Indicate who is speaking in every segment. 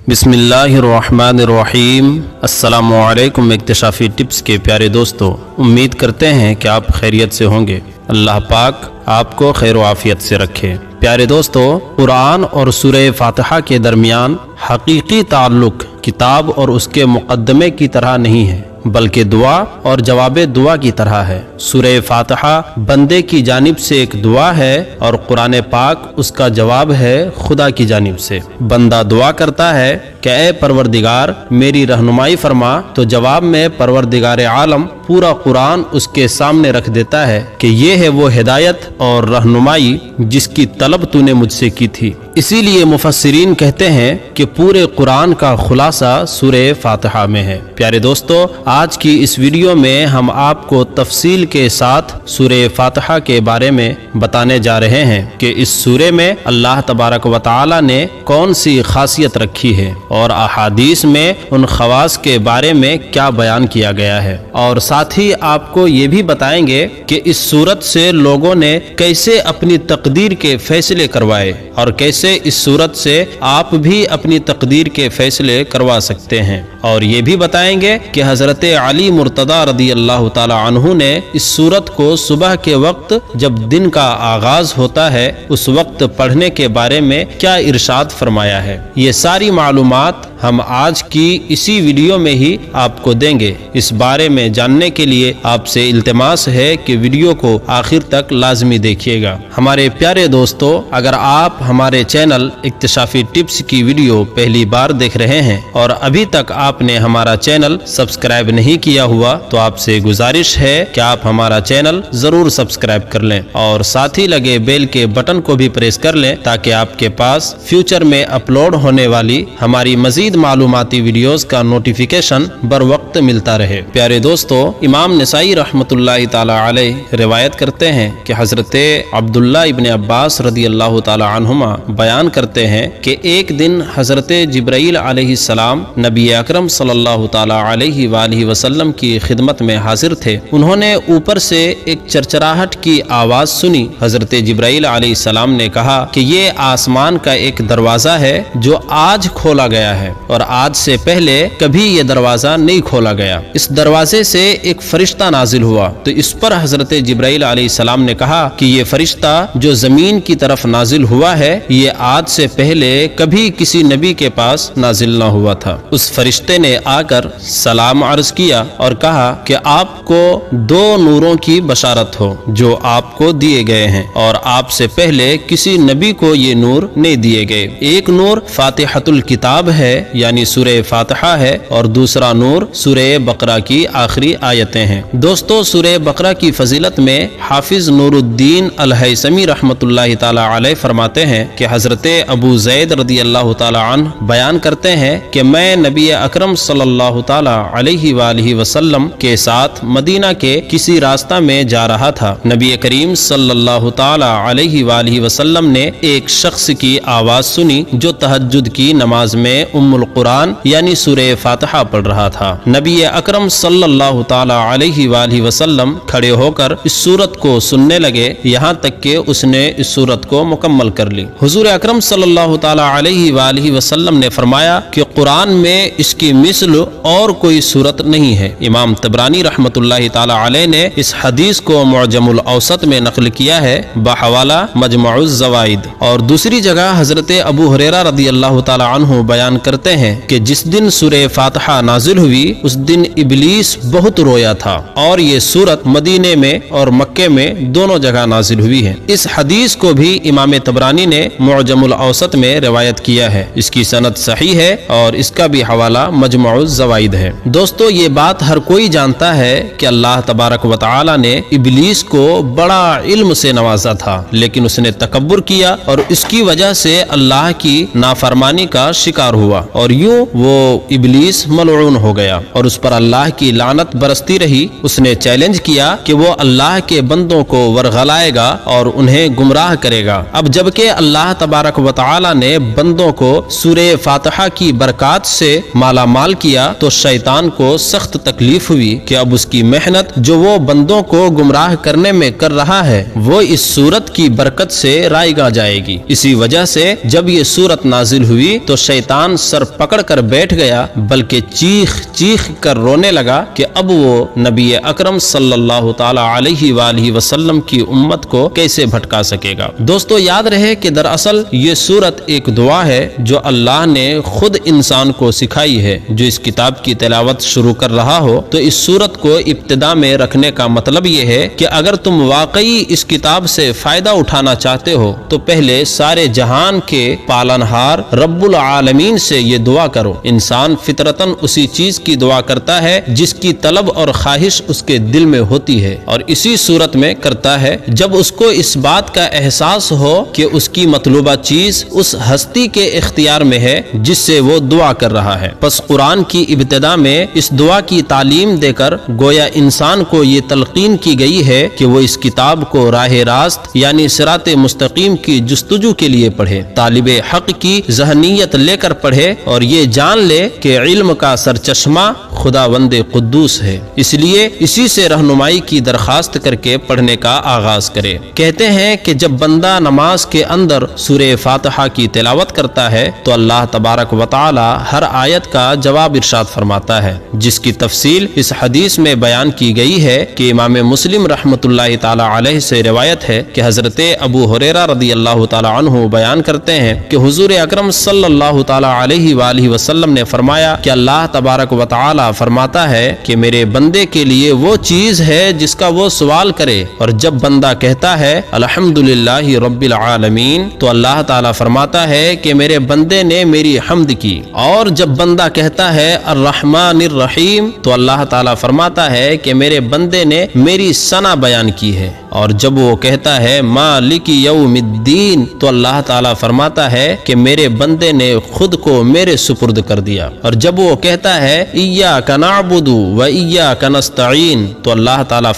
Speaker 1: बिस्मिल्लाहिर्रहमानिर्रहीम। अस्सलामु अलैकुम इक्तिशाफी टिप्स के प्यारे दोस्तों, उम्मीद करते हैं कि आप खैरियत से होंगे। अल्लाह पाक आपको खैर व आफियत से रखे। प्यारे दोस्तों, कुरान और सूरह फातिहा के दरमियान हकीकी ताल्लुक किताब और उसके मुकद्दमे की तरह नहीं है, बल्कि दुआ और जवाब दुआ की तरह है। सूरह फातिहा बंदे की जानिब से एक दुआ है और कुरान पाक उसका जवाब है खुदा की जानिब से। बंदा दुआ करता है कि ऐ परवरदिगार मेरी रहनुमाई फरमा, तो जवाब में परवरदिगार आलम पूरा कुरान उसके सामने रख देता है कि ये है वो हिदायत और रहनुमाई जिसकी तलब तूने मुझसे की थी। इसीलिए मुफस्सिरीन कहते हैं कि पूरे कुरान का खुलासा सूरह फातिहा में है। प्यारे दोस्तों, आज की इस वीडियो में हम आपको तफसील के साथ सूरह फातिहा के बारे में बताने जा रहे हैं कि इस सूरे में अल्लाह तबारक व तआला ने कौन सी खासियत रखी है और अहादीस में उन खवास के बारे में क्या बयान किया गया है। और साथ ही आपको ये भी बताएंगे कि इस सूरत से लोगों ने कैसे अपनी तकदीर के फैसले करवाए और कैसे इस सूरत से आप भी अपनी तकदीर के फैसले करवा सकते हैं। और ये भी बताएंगे कि हजरत अली मुर्तदा रदी अल्लाह ताला अन्हु ने इस सूरत को सुबह के वक्त जब दिन का आगाज होता है उस वक्त पढ़ने के बारे में क्या इरशाद फरमाया है। ये सारी मालूमात हम आज की इसी वीडियो में ही आपको देंगे। इस बारे में जानने के लिए आपसे इल्तिमास है कि वीडियो को आखिर तक लाजमी देखिएगा। हमारे प्यारे दोस्तों, अगर आप हमारे चैनल इक्तिशाफी टिप्स की वीडियो पहली बार देख रहे हैं और अभी तक आपने हमारा चैनल सब्सक्राइब नहीं किया हुआ तो आपसे गुजारिश है कि आप हमारा चैनल जरूर सब्सक्राइब कर लें और साथ ही लगे बेल के बटन को भी प्रेस कर लें ताकि आपके पास फ्यूचर में अपलोड होने वाली हमारी मजीद मालूमाती वीडियोस का नोटिफिकेशन बर वक्त मिलता रहे। प्यारे दोस्तों, इमाम नसाई रहमतुल्लाहि ताला अलैह रिवायत करते हैं कि हजरत अब्दुल्ला इब्न अब्बास रदी अल्लाह ताला अन्हुमा बयान करते हैं कि एक दिन हजरत जिब्राईल अलैहिस्सलाम नबी अकरम सल्लल्लाहु ताला अलैहि वालिहि वसल्लम की खिदमत में हाजिर थे। उन्होंने ऊपर से एक चरचराहट की आवाज सुनी। हजरत जिब्राईल अलैहिस्सलाम ने कहा कि ये आसमान का एक दरवाजा है जो आज खोला गया है और आज से पहले कभी ये दरवाजा नहीं खोला गया। इस दरवाजे से एक फरिश्ता नाजिल हुआ तो इस पर हजरत जिब्राईल अलैहिस्सलाम ने कहा कि ये फरिश्ता जो जमीन की तरफ नाजिल हुआ है ये आज से पहले कभी किसी नबी के पास नाजिल न हुआ था। उस फरिश्ते ने आकर सलाम अर्ज किया और कहा कि आपको दो नूरों की बशारत हो जो आपको दिए गए हैं और आपसे पहले किसी नबी को ये नूर नहीं दिए गए। एक नूर फातिहतुल किताब है यानी सूरह फातिहा है और दूसरा नूर सूरह बकरा की आखिरी आयतें हैं। दोस्तों, सूरह बकरा की फजीलत में हाफिज नूरुद्दीन अल-हैसमी रहमतुल्लाहि ताला अलैह फरमाते हैं कि हजरत अबू ज़ैद रदी अल्लाह ताला अन्हु बयान करते हैं कि मैं नबी अकरम सल्लल्लाहु ताला अलैहि वालिहि वसल्लम के साथ मदीना के किसी रास्ता में जा रहा था। नबी करीम सल्लल्लाहु ताला अलैहि वालिहि वसल्लम ने एक शख्स की आवाज सुनी जो तहज्जुद की नमाज में उम्मुल कुरान यानी सूरह फातिहा पढ़ रहा था। नबी अकरम सल्लल्लाहु ताला अलैहि वालिहि वसल्लम खड़े होकर इस सूरत को सुनने लगे, यहाँ तक कि उसने इस सूरत को मुकम्मल कर ली। हुजूर अकरम सल्लल्लाहु ताला अलैहि वालिहि वसल्लम ने फरमाया कि कुरान में इसकी मिस्ल और कोई सूरत नहीं है। इमाम तबरानी रहमतुल्लाहि ताला अलैह ने इस हदीस को मुअजमुल औसत में नकल किया है बहवाला मजमुउज़ ज़वाइद। और दूसरी जगह हजरत अबू हुरैरा रदी अल्लाह ताला अन्हु बयान करते हैं कि जिस दिन सूरह फातिहा नाजिल हुई उस दिन इब्लीस बहुत रोया था और ये सूरत मदीने में और मक्के में दोनों जगह नाजिल हुई है। इस हदीस को भी इमाम तबरानी ने मुअजमुल औसत में रिवायत किया है। इसकी सनद सही है और इसका भी हवाला मजमुउज़ ज़वाइद है। दोस्तों, ये बात हर कोई जानता है कि अल्लाह तबारक व तआला ने इब्लीस को बड़ा इल्म से नवाजा था, लेकिन उसने तकब्बुर किया और इसकी वजह से अल्लाह की नाफरमानी का शिकार हुआ और यूं वो इब्लीस मलऊन हो गया اور اس پر اللہ کی لعنت برستی رہی، اس نے چیلنج کیا کہ وہ اللہ کے بندوں کو ورغلائے گا اور انہیں گمراہ کرے گا۔ اب جبکہ اللہ تبارک و تعالی نے بندوں کو سورہ فاتحہ کی برکات سے مالا مال کیا تو شیطان کو سخت تکلیف ہوئی کہ اب اس کی محنت جو وہ بندوں کو گمراہ کرنے میں کر رہا ہے وہ اس سورت کی برکت سے رائگاں جائے گی۔ اسی وجہ سے جب یہ سورت نازل ہوئی تو شیطان سر پکڑ کر بیٹھ گیا، بلکہ چیخ چیخ کر رونے لگا کہ اب وہ نبی اکرم صلی اللہ تعالی علیہ وآلہ وسلم کی امت کو کیسے بھٹکا سکے گا۔ دوستو یاد رہے کہ دراصل یہ سورت ایک دعا ہے جو اللہ نے خود انسان کو سکھائی ہے۔ جو اس کتاب کی تلاوت شروع کر رہا ہو تو اس سورت کو ابتدا میں رکھنے کا مطلب یہ ہے کہ اگر تم واقعی اس کتاب سے فائدہ اٹھانا چاہتے ہو تو پہلے سارے جہان کے پالنہار رب العالمین سے یہ دعا کرو۔ انسان فطرتاً اسی چیز کی دعا کرتا ہے جس کی طلب اور خواہش اس کے دل میں ہوتی ہے، اور اسی صورت میں کرتا ہے جب اس کو اس بات کا احساس ہو کہ اس کی مطلوبہ چیز اس ہستی کے اختیار میں ہے جس سے وہ دعا کر رہا ہے۔ پس قرآن کی ابتدا میں اس دعا کی تعلیم دے کر گویا انسان کو یہ تلقین کی گئی ہے کہ وہ اس کتاب کو راہ راست یعنی صراط مستقیم کی جستجو کے لیے پڑھے، طالب حق کی ذہنیت لے کر پڑھے اور یہ جان لے کہ علم کا سرچشمہ خداوند قدوس ہے، اس لیے اسی سے رہنمائی کی درخواست کر کے پڑھنے کا آغاز کرے۔ کہتے ہیں کہ جب بندہ نماز کے اندر سورہ فاتحہ کی تلاوت کرتا ہے تو اللہ تبارک و تعالی ہر آیت کا جواب ارشاد فرماتا ہے، جس کی تفصیل اس حدیث میں بیان کی گئی ہے کہ امام مسلم رحمۃ اللہ تعالی علیہ سے روایت ہے کہ حضرت ابو ہریرہ رضی اللہ تعالی عنہ بیان کرتے ہیں کہ حضور اکرم صلی اللہ تعالی علیہ وآلہ وسلم نے فرمایا کہ اللہ تبارک و تعالی فرماتا ہے کہ میرے بندے کے لیے وہ چیز ہے جس کا وہ سوال کرے، اور جب بندہ کہتا ہے الحمدللہ رب العالمین تو اللہ تعالی فرماتا ہے کہ میرے بندے نے میری حمد کی، اور جب بندہ کہتا ہے الرحمن الرحیم تو اللہ تعالی فرماتا ہے کہ میرے بندے نے میری ثنا بیان کی ہے، اور جب وہ کہتا ہے مالک یوم الدین تو اللہ تعالی فرماتا ہے کہ میرے بندے نے خود کو میرے سپرد کر دیا، اور جب وہ کہتا ہے ایاک نعبد و ایاک نستعین تو اللہ تعالی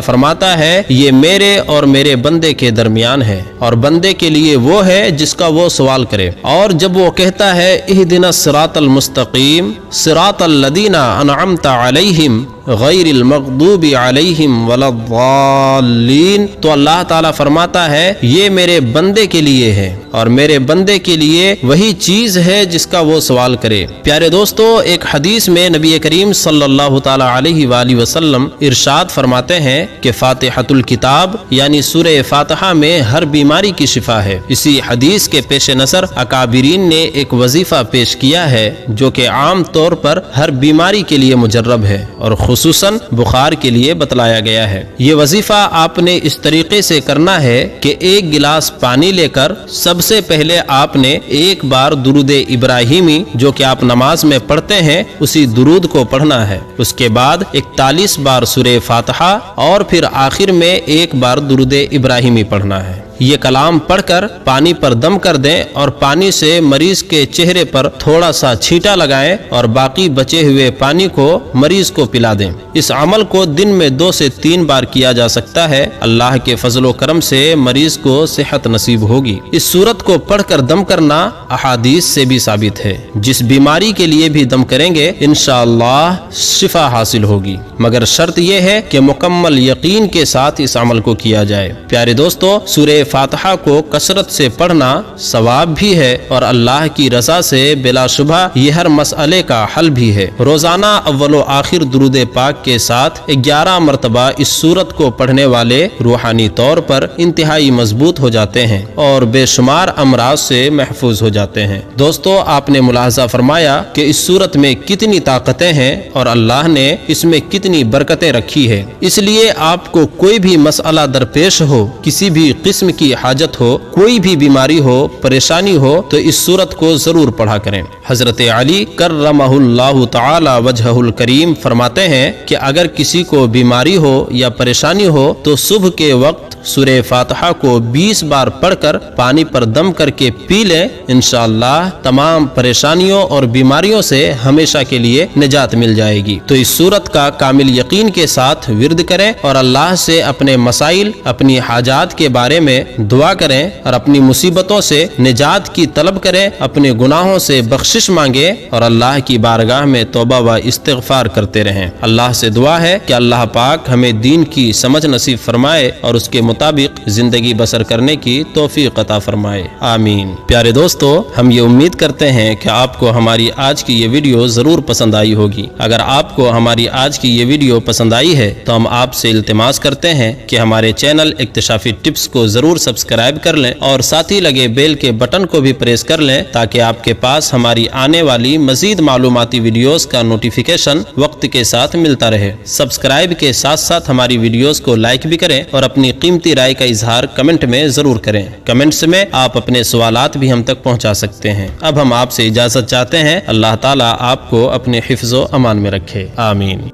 Speaker 1: فرماتا ہے یہ میرے اور میرے بندے کے درمیان ہے، اور بندے کے لیے وہ ہے جس کا وہ سوال کرے، اور جب وہ کہتا ہے اہدنا الصراط المستقیم صراط الذین انعمت علیہم غیر المغضوب علیہم ولا الضالین تو اللہ تعالیٰ فرماتا ہے یہ میرے بندے کے لیے ہے، اور میرے بندے کے لیے وہی چیز ہے جس کا وہ سوال کرے۔ پیارے دوستو، ایک حدیث میں نبی کریم صلی اللہ تعالی علیہ وآلہ وسلم ارشاد فرماتے ہیں کہ فاتحۃ الکتاب یعنی سورہ فاتحہ میں ہر بیماری کی شفا ہے۔ اسی حدیث کے پیش نظر اکابرین نے ایک وظیفہ پیش کیا ہے جو کہ عام طور پر ہر بیماری کے لیے مجرب ہے اور خصوصاً بخار کے لیے بتلایا گیا ہے۔ یہ وظیفہ آپ نے اس طریقے سے کرنا ہے کہ ایک گلاس پانی لے کر سب سے پہلے آپ نے ایک بار درود ابراہیمی جو کہ آپ نماز میں پڑھتے ہیں اسی درود کو پڑھنا ہے، اس کے بعد 41 بار سورہ فاتحہ اور پھر آخر میں ایک بار درود ابراہیمی پڑھنا ہے۔ یہ کلام پڑھ کر پانی پر دم کر دیں اور پانی سے مریض کے چہرے پر تھوڑا سا چھینٹا لگائیں اور باقی بچے ہوئے پانی کو مریض کو پلا دیں۔ اس عمل کو دن میں 2 سے 3 بار کیا جا سکتا ہے۔ اللہ کے فضل و کرم سے مریض کو صحت نصیب ہوگی۔ اس سورت کو پڑھ کر دم کرنا احادیث سے بھی ثابت ہے۔ جس بیماری کے لیے بھی دم کریں گے انشاءاللہ شفا حاصل ہوگی، مگر شرط یہ ہے کہ مکمل یقین کے ساتھ اس عمل کو کیا جائے۔ پیارے دوستو، سورہ فاتحہ کو کثرت سے پڑھنا ثواب بھی ہے اور اللہ کی رضا سے بلا شبہ یہ ہر مسئلے کا حل بھی ہے۔ روزانہ اول و آخر درود پاک کے ساتھ 11 مرتبہ اس سورت کو پڑھنے والے روحانی طور پر انتہائی مضبوط ہو جاتے ہیں اور بے شمار امراض سے محفوظ ہو جاتے ہیں۔ دوستو، آپ نے ملاحظہ فرمایا کہ اس سورت میں کتنی طاقتیں ہیں اور اللہ نے اس میں کتنی برکتیں رکھی ہے۔ اس لیے آپ کو کوئی بھی مسئلہ درپیش ہو، کسی بھی قسم کی حاجت ہو، کوئی بھی بیماری ہو، پریشانی ہو تو اس سورت کو ضرور پڑھا کریں۔ حضرت علی کرمہ اللہ تعالی وجہہ الکریم فرماتے ہیں کہ اگر کسی کو بیماری ہو یا پریشانی ہو تو صبح کے وقت सूरह फातिहा को 20 बार पढ़कर पानी पर दम करके पी लें, इंशाअल्लाह तमाम परेशानियों और बीमारियों से हमेशा के लिए निजात मिल जाएगी। तो इस सूरत का कामिल यकीन के साथ विर्द करें और अल्लाह से अपने मसाइल, अपनी हाजात के बारे में दुआ करें और अपनी मुसीबतों से निजात की तलब करें, अपने गुनाहों से बख्शिश मांगे और अल्लाह की बारगाह में तौबा व इस्तिग़फ़ार करते रहें। अल्लाह से दुआ है कि अल्लाह पाक हमें दीन की समझ नसीब फरमाए और उसके मुताबिक जिंदगी बसर करने की तौफीक अता फरमाए, आमीन। प्यारे दोस्तों, हम ये उम्मीद करते हैं कि आपको हमारी आज की ये वीडियो जरूर पसंद आई होगी। अगर आपको हमारी आज की ये वीडियो पसंद आई है तो हम आपसे इल्तिमास करते हैं कि हमारे चैनल इक्तिशाफी टिप्स को जरूर सब्सक्राइब कर लें और साथ ही लगे बेल के बटन को भी प्रेस कर लें ताकि आपके पास हमारी आने वाली मजीद मालूमाती वीडियोस का नोटिफिकेशन वक्त के साथ मिलता रहे। सब्सक्राइब के साथ साथ हमारी वीडियोस को लाइक भी करें और अपनी कीमती राय का इजहार कमेंट में जरूर करें। कमेंट्स में आप अपने सवालात भी हम तक पहुंचा सकते हैं। अब हम आपसे इजाजत चाहते हैं। अल्लाह ताला आपको अपने हिफ्ज़ो अमान में रखे, आमीन।